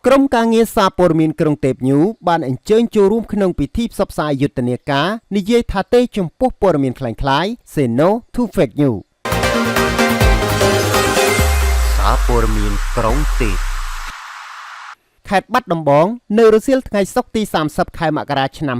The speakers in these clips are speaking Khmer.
ក្រុមការងារសារព័ត៌មានក្រុងទេពញូបានអញ្ជើញចូលរួមក្នុងពិធីផ្សព្វផ្សាយយុទ្ធនាការនិយាយថាទេចំពោះព័ត៌មានคล้ายៗ Say No to Fake News សារព័ត៌មានក្រុងទេពខេត្តបាត់ដំបងនៅរសៀលថ្ងៃសុក្រទី30ខែមករាឆ្នាំ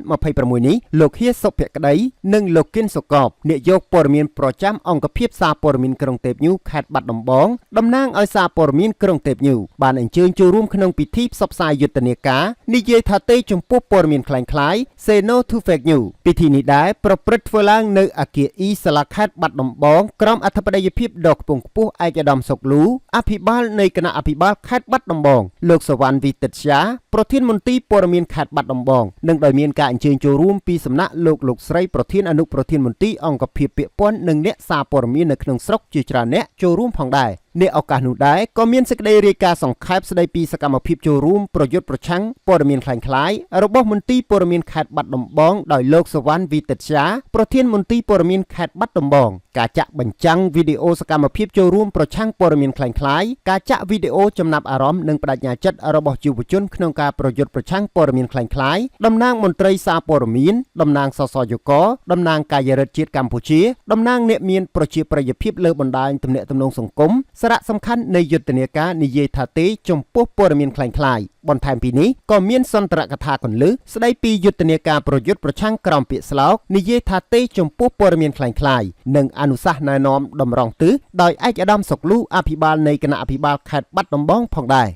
2026នេះលោកហៀសុភក្តីនិងលោកគិនសុកបនាយកព័ត៌មានប្រចាំអង្គភាពសារព័ត៌មានក្រុងទេពញូខេត្តបាត់ដំបងតំណាងឲ្យសារព័ត៌មានក្រុងទេពញូបានអញ្ជើញចូលរួមក្នុងពិធីផ្សព្វផ្សាយយុទ្ធនាការនិយាយថាទេចំពោះព័ត៌មានคล้ายៗ Say No to Fake News ពិធីនេះដែរប្រព្រឹត្តធ្វើឡើងនៅអគារអ៊ីសាឡាខេត្តបាត់ដំបងក្រោមអធិបតីភាពដ៏ខ្ពង់ខ្ពស់ឯកឧត្តមសុកលូអភិបាលនៃគណៈអភិបាលខេត្តបាត់ដំបងលោកសវណ្ណវិទិតជាប្រធានមន្ត្រីព័ត៌មានខេត្តបាត់ដំបងនិងដោយមានការអញ្ជើញចូលរួមពីសំណាក់លោកស្រីប្រធានអនុប្រធានមន្ត្រីអង្គភាពពាក់ព័ន្ធនិងអ្នកសារព័ត៌មាននៅក្នុងស្រុកជាច្រើនអ្នកចូលរួមផងដែរនៅឱកាសនោះដែរក៏មានសេចក្តីរាយការណ៍សង្ខេបស្តីពីសកម្មភាពចូលរួមប្រយុទ្ធប្រឆាំងព័ត៌មានคล้ายៗរបស់មន្ត្រីព័ត៌មានខេត្តបាត់ដំបងដោយលោកសវណ្ណវិទិតជាប្រធានមន្ត្រីព័ត៌មានខេត្តបាត់ដំបងការចាក់បញ្ចាំងវីដេអូសកម្មភាពចូលរួមប្រឆាំងព័ត៌មានคล้ายៗការចាក់វីដេអូចំណាប់អារម្មណ៍និងបដិញ្ញាចិត្តរបស់យុវជនក្នុងការប្រយុទ្ធប្រឆាំងព័ត៌មានคล้ายៗតំណាងមន្ត្រីសារព័ត៌មានតំណាងសសយកតំណាងកាយរដ្ឋជាតិកម្ពុជាតំណាងអ្នកមានប្រជាប្រិយភាពលើបណ្ដាញទំនាក់ទំនងសង្គមសារៈសំខាន់នៃយុទ្ធនាការនិយាយថាទេចំពោះព័ត៌មានคล้ายៗបន្ថែមពីនេះក៏មានសន្ទរកថាគន្លឹះស្ដីពីយុទ្ធនាការប្រយុទ្ធប្រឆាំងក្រោមពាក្យស្លោកនិយាយថាទេចំពោះព័ត៌មានคล้ายៗនិងអនុសាសន៍ណែនាំតម្រង់ទិសដោយឯកឧត្តមសុកលូអភិបាលនៃគណៈអភិបាលខេត្តបាត់ដំបងផងដែរ